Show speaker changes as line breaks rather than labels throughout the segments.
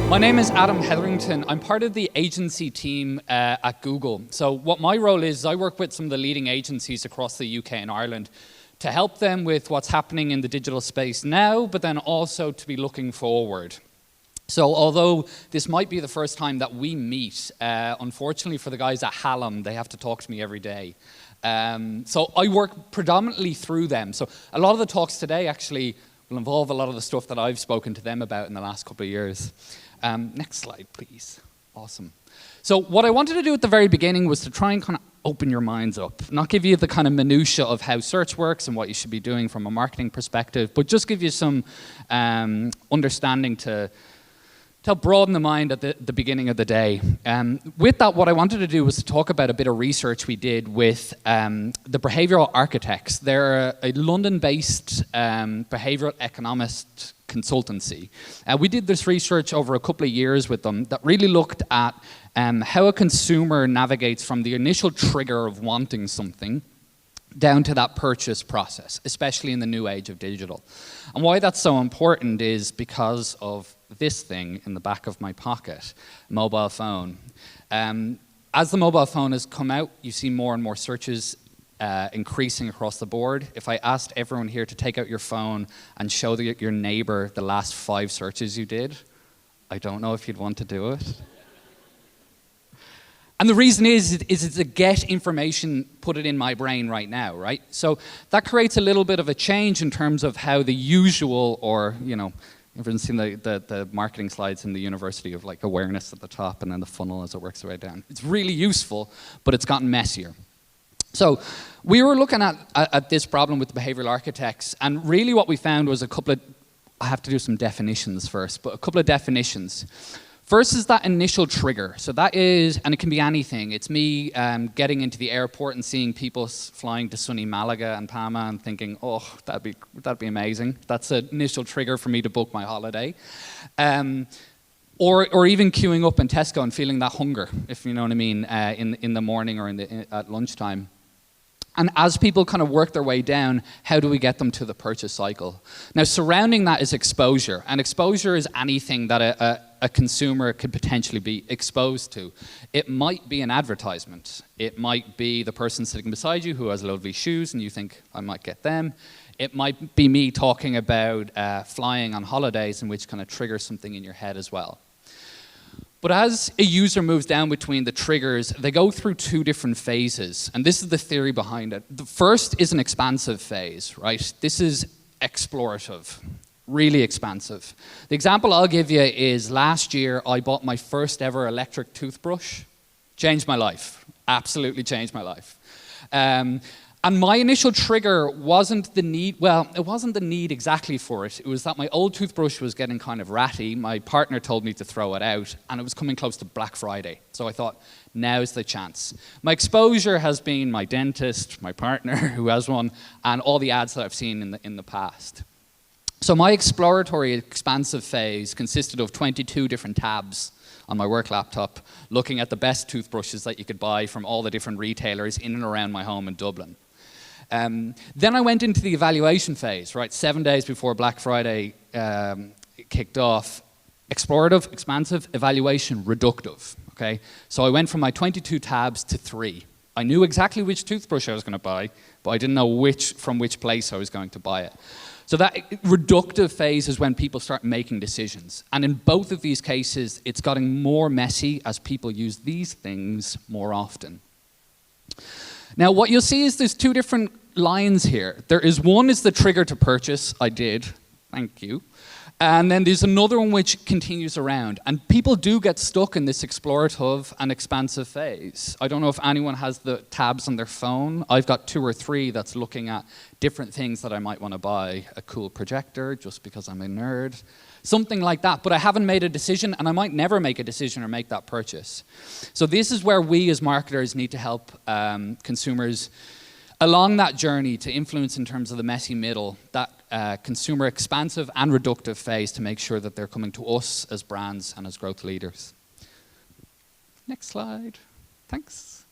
My name is Adam Hetherington. I'm part of the agency team at Google. So what my role is, I work with some of the leading agencies across the UK and Ireland to help them with what's happening in the digital space now, but then also to be looking forward. So although this might be the first time that we meet, unfortunately for the guys at Hallam, they have to talk to me every day. So I work predominantly through them. So a lot of the talks today actually will involve a lot of the stuff that I've spoken to them about in the last couple of years. Next slide, please. Awesome. So what I wanted to do at the very beginning was to try and kind of open your minds up, not give you the kind of minutiae of how search works and what you should be doing from a marketing perspective, but just give you some understanding to help broaden the mind at the beginning of the day. With that, what I wanted to do was to talk about a bit of research we did with the behavioral architects. They're a London-based behavioral economist consultancy. We did this research over a couple of years with them that really looked at how a consumer navigates from the initial trigger of wanting something down to that purchase process, especially in the new age of digital. And why that's so important is because of this thing in the back of my pocket, mobile phone. As the mobile phone has come out, you see more and more searches increasing across the board. If I asked everyone here to take out your phone and show your neighbor the last 5 searches you did, I don't know if you'd want to do it. And the reason is to get information, put it in my brain right now, right? So that creates a little bit of a change in terms of how the usual, or, you know, everyone's seen the marketing slides in the university of like awareness at the top and then the funnel as it works its way down. It's really useful, but it's gotten messier. So we were looking at this problem with the behavioral architects, and really what we found was a couple of, I have to do some definitions first, but a couple of definitions. First is that initial trigger. So that is, and it can be anything. It's me getting into the airport and seeing people flying to sunny Malaga and Palma and thinking, oh, that'd be amazing. That's an initial trigger for me to book my holiday. Or even queuing up in Tesco and feeling that hunger, if you know what I mean, in the morning or at lunchtime. And as people kind of work their way down, how do we get them to the purchase cycle? Now, surrounding that is exposure. And exposure is anything that a consumer could potentially be exposed to. It might be an advertisement. It might be the person sitting beside you who has lovely shoes and you think, I might get them. It might be me talking about flying on holidays, in which kind of triggers something in your head as well. But as a user moves down between the triggers, they go through 2 different phases. And this is the theory behind it. The first is an expansive phase, right? This is explorative, really expansive. The example I'll give you is last year I bought my first ever electric toothbrush. Changed my life, absolutely changed my life. And my initial trigger wasn't the need, well, it wasn't the need exactly for it. It was that my old toothbrush was getting kind of ratty. My partner told me to throw it out, and it was coming close to Black Friday. So I thought, now's the chance. My exposure has been my dentist, my partner who has one, and all the ads that I've seen in the past. So my exploratory expansive phase consisted of 22 different tabs on my work laptop, looking at the best toothbrushes that you could buy from all the different retailers in and around my home in Dublin. Then I went into the evaluation phase, right? 7 days before Black Friday kicked off. Explorative, expansive, evaluation, reductive, okay? So I went from my 22 tabs to 3. I knew exactly which toothbrush I was going to buy, but I didn't know from which place I was going to buy it. So that reductive phase is when people start making decisions. And in both of these cases, it's getting more messy as people use these things more often. Now, what you'll see is there's 2 different lines here. One is the trigger to purchase. I did. Thank you. And then there's another one which continues around. And people do get stuck in this explorative and expansive phase. I don't know if anyone has the tabs on their phone. I've got 2 or 3 that's looking at different things that I might want to buy. A cool projector, just because I'm a nerd. Something like that. But I haven't made a decision, and I might never make a decision or make that purchase. So this is where we as marketers need to help consumers along that journey to influence in terms of the messy middle, that consumer expansive and reductive phase, to make sure that they're coming to us as brands and as growth leaders. Next slide. Thanks.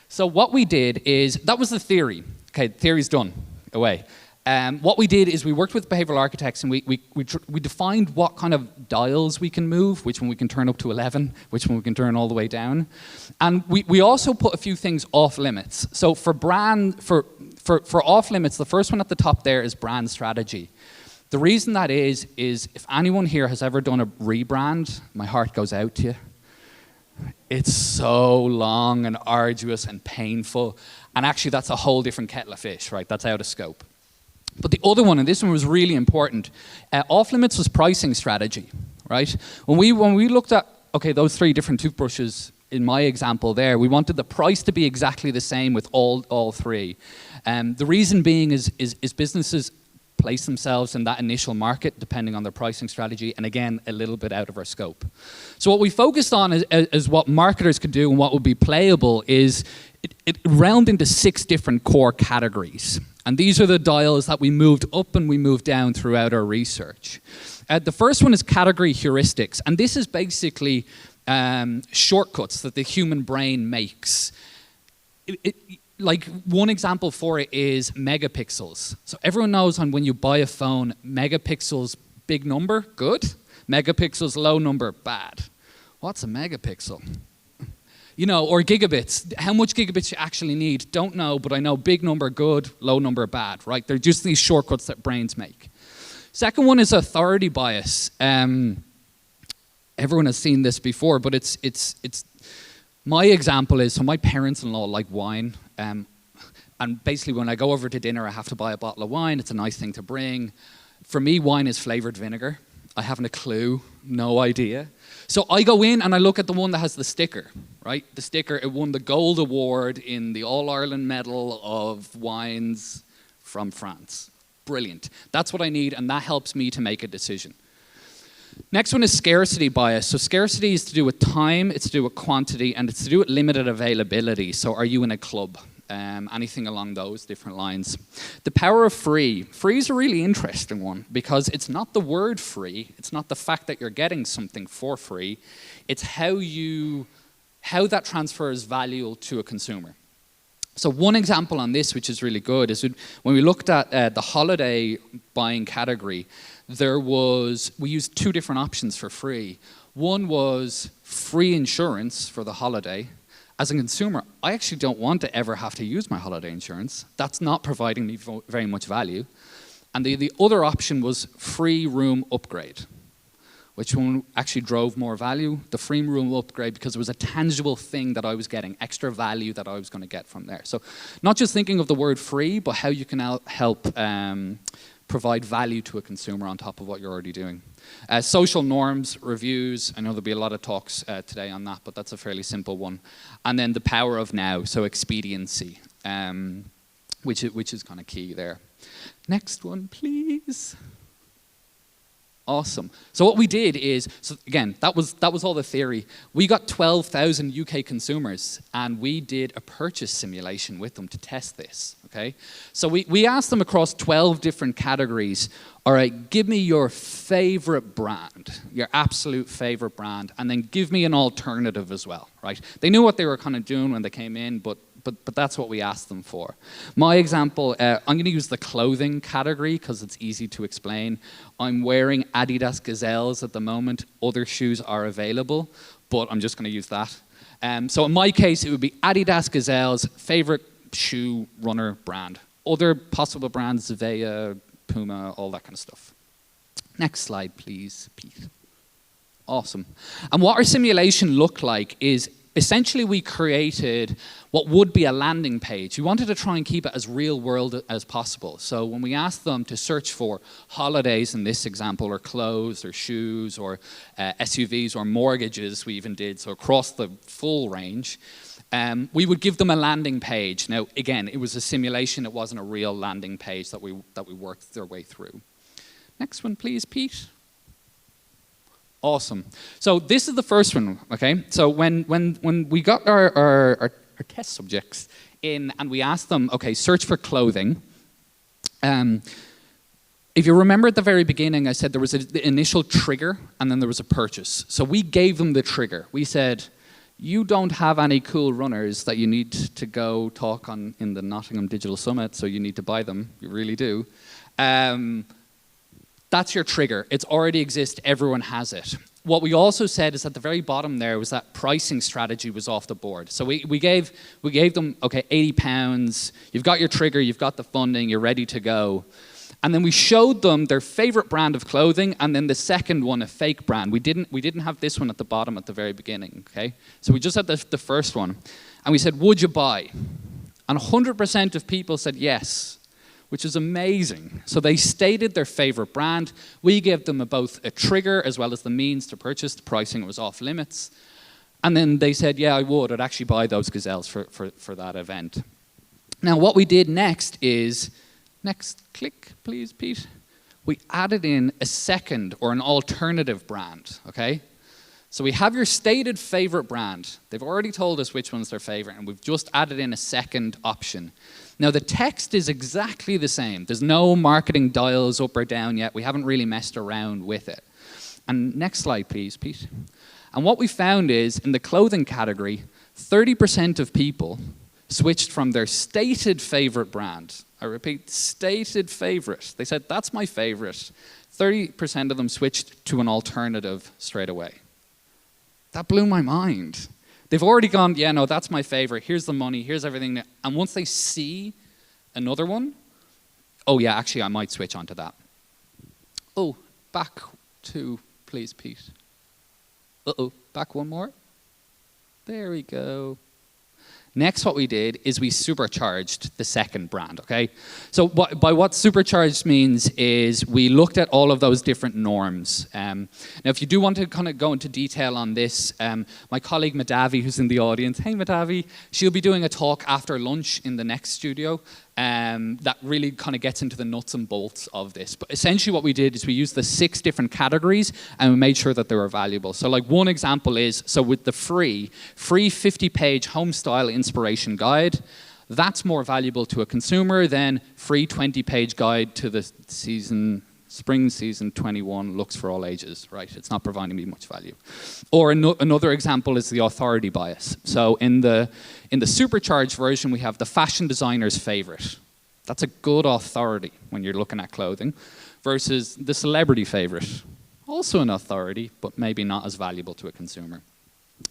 So what we did is, that was the theory. Okay, theory's done, away. What we did is we worked with behavioral architects and we defined what kind of dials we can move, which one we can turn up to 11, which one we can turn all the way down. And we also put a few things off limits. So for off limits, the first one at the top there is brand strategy. The reason that is if anyone here has ever done a rebrand, my heart goes out to you. It's so long and arduous and painful. And actually that's a whole different kettle of fish, right? That's out of scope. But the other one, and this one was really important, off limits was pricing strategy, right? When we looked at, okay, those 3 different toothbrushes in my example there, we wanted the price to be exactly the same with all 3. The reason being is businesses place themselves in that initial market depending on their pricing strategy, and again, a little bit out of our scope. So what we focused on is what marketers could do and what would be playable is it round into 6 different core categories. And these are the dials that we moved up and we moved down throughout our research. The first one is category heuristics, and this is basically shortcuts that the human brain makes. Like one example for it is megapixels. So everyone knows when you buy a phone, megapixels, big number, good. Megapixels, low number, bad. What's a megapixel? You know, or gigabits. How much gigabits you actually need, don't know, but I know big number, good, low number, bad, right? They're just these shortcuts that brains make. Second one is authority bias. Everyone has seen this before, but it's my example is, so my parents-in-law like wine, and basically when I go over to dinner, I have to buy a bottle of wine. It's a nice thing to bring. For me, wine is flavored vinegar. I haven't a clue, no idea. So I go in and I look at the one that has the sticker, right? The sticker, it won the gold award in the All-Ireland Medal of Wines from France. Brilliant. That's what I need, and that helps me to make a decision. Next one is scarcity bias. So scarcity is to do with time, it's to do with quantity, and it's to do with limited availability. So are you in a club? Anything along those different lines. The power of free. Free is a really interesting one because it's not the word free. It's not the fact that you're getting something for free. It's how that transfers value to a consumer. So one example on this, which is really good, is when we looked at the holiday buying category, we used 2 different options for free. One was free insurance for the holiday. As a consumer, I actually don't want to ever have to use my holiday insurance. That's not providing me very much value. And the other option was free room upgrade, which one actually drove more value. The free room upgrade, because it was a tangible thing that I was getting, extra value that I was going to get from there. So not just thinking of the word free, but how you can help provide value to a consumer on top of what you're already doing. Social norms, reviews, I know there'll be a lot of talks today on that, but that's a fairly simple one. And then the power of now, so expediency, which is kind of key there. Next one, please. Awesome. So what we did is, so again, that was all the theory. We got 12,000 UK consumers, and we did a purchase simulation with them to test this, okay? So we asked them across 12 different categories, all right, give me your favorite brand, your absolute favorite brand, and then give me an alternative as well, right? They knew what they were kind of doing when they came in, but that's what we asked them for. My example, I'm going to use the clothing category because it's easy to explain. I'm wearing Adidas Gazelles at the moment. Other shoes are available, but I'm just going to use that. So in my case, it would be Adidas Gazelles, favorite shoe runner brand. Other possible brands, Zevea, Puma, all that kind of stuff. Next slide, please, Pete. Awesome. And what our simulation looked like is essentially we created what would be a landing page. We wanted to try and keep it as real world as possible. So when we asked them to search for holidays in this example, or clothes, or shoes, or SUVs, or mortgages, we even did, so across the full range, we would give them a landing page. Now, again, it was a simulation. It wasn't a real landing page that we worked their way through. Next one, please, Pete. Awesome. So this is the first one, okay? So when we got our test subjects in and we asked them, okay, search for clothing. If you remember at the very beginning, I said there was the initial trigger and then there was a purchase. So we gave them the trigger. We said, you don't have any cool runners that you need to go talk on in the Nottingham Digital Summit, so you need to buy them. You really do. That's your trigger. It's already exists. Everyone has it. What we also said is at the very bottom there was that pricing strategy was off the board. So we gave them, okay, £80. You've got your trigger. You've got the funding. You're ready to go. And then we showed them their favorite brand of clothing, and then the second one, a fake brand. We didn't have this one at the bottom at the very beginning, okay? So we just had the first one. And we said, would you buy? And 100% of people said yes, which is amazing. So they stated their favorite brand. We gave them both a trigger as well as the means to purchase. The pricing was off limits. And then they said, yeah, I would. I'd actually buy those gazelles for that event. Now, what we did next is, next click, please, Pete. We added in a second or an alternative brand, okay? So we have your stated favorite brand. They've already told us which one's their favorite, and we've just added in a second option. Now, the text is exactly the same. There's no marketing dials up or down yet. We haven't really messed around with it. And next slide, please, Pete. And what we found is, in the clothing category, 30% of people switched from their stated favorite brand. I repeat, stated favorite. They said, that's my favorite. 30% of them switched to an alternative straight away. That blew my mind. They've already gone, yeah, no, that's my favorite. Here's the money. Here's everything. And once they see another one, oh, yeah, actually, I might switch onto that. Oh, back to, please, Pete. Uh-oh, back one more. There we go. Next, what we did is we supercharged the second brand, okay? So by what supercharged means is we looked at all of those different norms. Now, if you do want to kind of go into detail on this, my colleague Madhavi, who's in the audience, hey Madhavi, she'll be doing a talk after lunch in the next studio that really kind of gets into the nuts and bolts of this. But essentially what we did is we used the 6 different categories and we made sure that they were valuable. So like one example is, so with the free 50-page home style inspiration guide, that's more valuable to a consumer than free 20-page guide to the spring season 21 looks for all ages, right? It's not providing me much value. Or another example is the authority bias. So in the supercharged version, we have the fashion designer's favorite. That's a good authority when you're looking at clothing, versus the celebrity favorite. Also an authority, but maybe not as valuable to a consumer.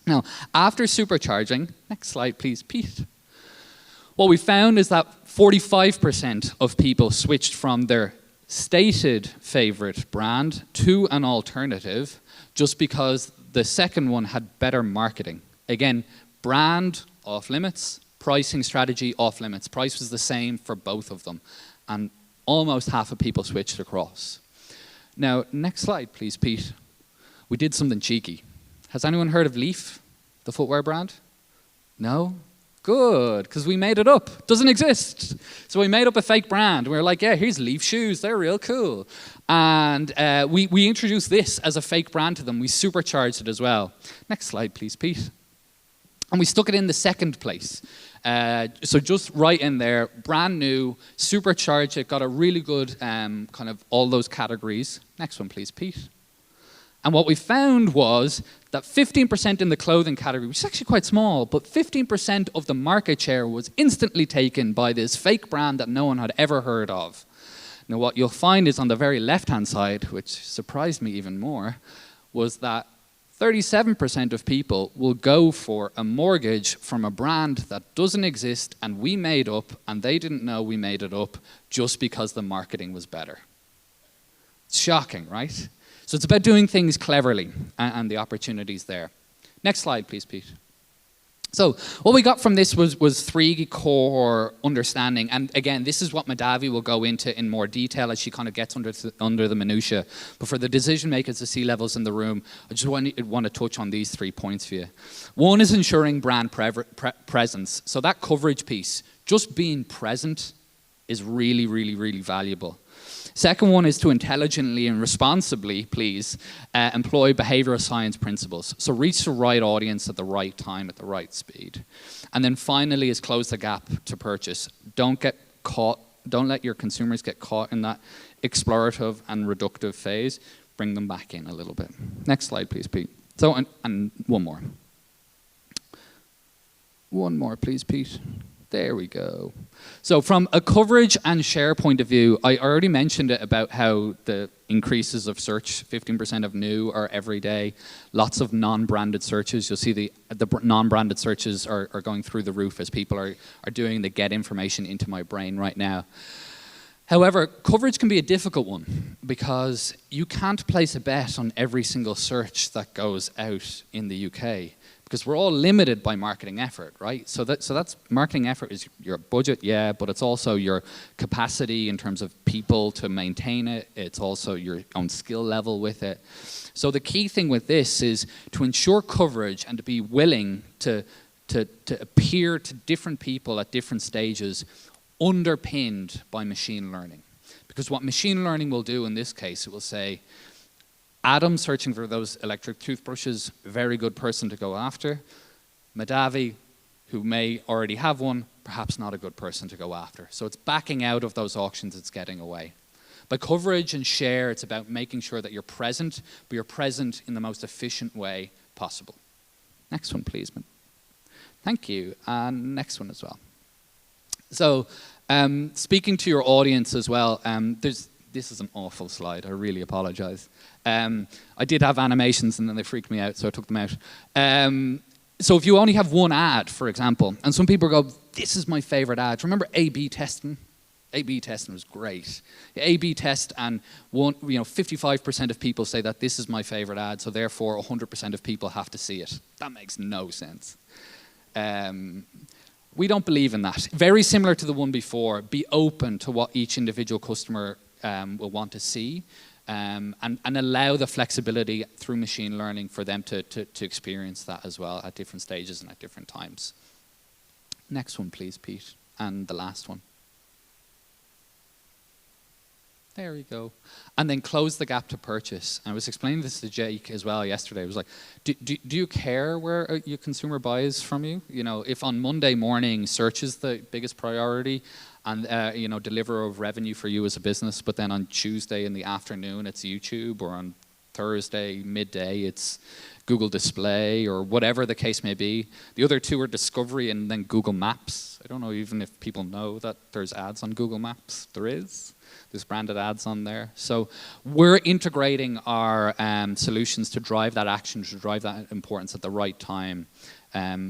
Now, after supercharging, next slide please, Pete. What we found is that 45% of people switched from their stated favorite brand to an alternative just because the second one had better marketing. Again, brand off limits, pricing strategy off limits. Price was the same for both of them, and almost half of people switched across. Now, next slide, please, Pete. We did something cheeky. Has anyone heard of Leaf, the footwear brand? No? Good, because we made it up. Doesn't exist. So we made up a fake brand. We were like, yeah, here's Leaf shoes. They're real cool. And we introduced this as a fake brand to them. We supercharged it as well. Next slide, please, Pete. And we stuck it in the second place. So just right in there, brand new, supercharged it, got a really good kind of all those categories. Next one, please, Pete. And what we found was that 15% in the clothing category, which is actually quite small, but 15% of the market share was instantly taken by this fake brand that no one had ever heard of. Now what you'll find is on the very left-hand side, which surprised me even more, was that 37% of people will go for a mortgage from a brand that doesn't exist and we made up, and they didn't know we made it up just because the marketing was better. It's shocking, right? So it's about doing things cleverly and the opportunities there. Next slide, please, Pete. So what we got from this was 3 core understanding. And again, this is what Madhavi will go into in more detail as she kind of gets under the minutiae. But for the decision makers, the C-levels in the room, I just want to touch on these 3 points for you. One is ensuring brand presence. So that coverage piece, just being present is really, really, really valuable. Second one is to intelligently and responsibly, please, employ behavioral science principles. So reach the right audience at the right time, at the right speed. And then finally is close the gap to purchase. Don't get caught, don't let your consumers get caught in that explorative and reductive phase. Bring them back in a little bit. Next slide, please, Pete. So, and one more. One more, please, Pete. There we go. So from a coverage and share point of view, I already mentioned it about how the increases of search, 15% of new are every day. Lots of non-branded searches. You'll see the non-branded searches are going through the roof as people are doing the get information into my brain right now. However, coverage can be a difficult one because you can't place a bet on every single search that goes out in the UK. Because we're all limited by marketing effort, right? So that's marketing effort is your budget, yeah, but it's also your capacity in terms of people to maintain it. It's also your own skill level with it. So the key thing with this is to ensure coverage and to be willing to appear to different people at different stages, underpinned by machine learning. Because what machine learning will do in this case, it will say, Adam searching for those electric toothbrushes, very good person to go after. Madavi, who may already have one, perhaps not a good person to go after. So it's backing out of those auctions, it's getting away. By coverage and share, it's about making sure that you're present, but you're present in the most efficient way possible. Next one, please. Thank you. And next one as well. So speaking to your audience as well, this is an awful slide. I really apologize. I did have animations and then they freaked me out, so I took them out. So if you only have one ad, for example, and some people go, this is my favorite ad. Remember A/B testing? A/B testing was great. A/B test and 55% of people say that this is my favorite ad, so therefore 100% of people have to see it. That makes no sense. We don't believe in that. Very similar to the one before, be open to what each individual customer will want to see and allow the flexibility through machine learning for them to experience that as well at different stages and at different times. Next one, please, Pete. And the last one. There we go. And then close the gap to purchase. I was explaining this to Jake as well yesterday. I was like, do you care where your consumer buys from you? You know, if on Monday morning search is the biggest priority and deliver of revenue for you as a business, but then on Tuesday in the afternoon it's YouTube, or on Thursday midday it's Google Display, or whatever the case may be. The other two are discovery and then Google Maps. I don't know even if people know that there's ads on Google Maps. There's branded ads on there. So we're integrating our solutions to drive that action, to drive that importance at the right time.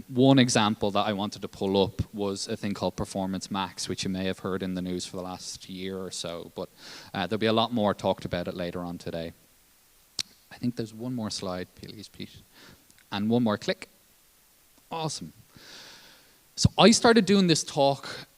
One example that I wanted to pull up was a thing called Performance Max, which you may have heard in the news for the last year or so, but there'll be a lot more talked about it later on today. I think there's one more slide, please, Pete. And one more click. Awesome. So I started doing this talk,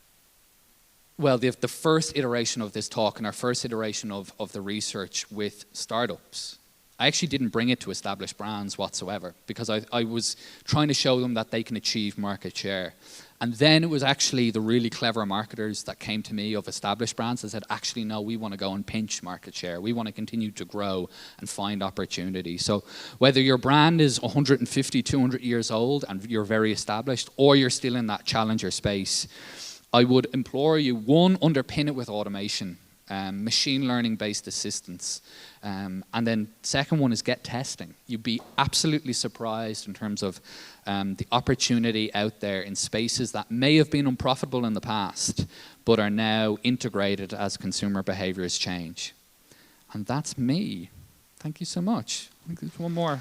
well, the first iteration of this talk and our first iteration of the research with startups. I actually didn't bring it to established brands whatsoever because I was trying to show them that they can achieve market share. And then it was actually the really clever marketers that came to me of established brands that said, actually, no, we want to go and pinch market share. We want to continue to grow and find opportunity. So whether your brand is 150, 200 years old and you're very established, or you're still in that challenger space, I would implore you, one, underpin it with automation. Machine learning based assistance, and then second one is get testing. You'd be absolutely surprised in terms of the opportunity out there in spaces that may have been unprofitable in the past but are now integrated as consumer behaviors change. And that's me. Thank you so much. I think there's one more.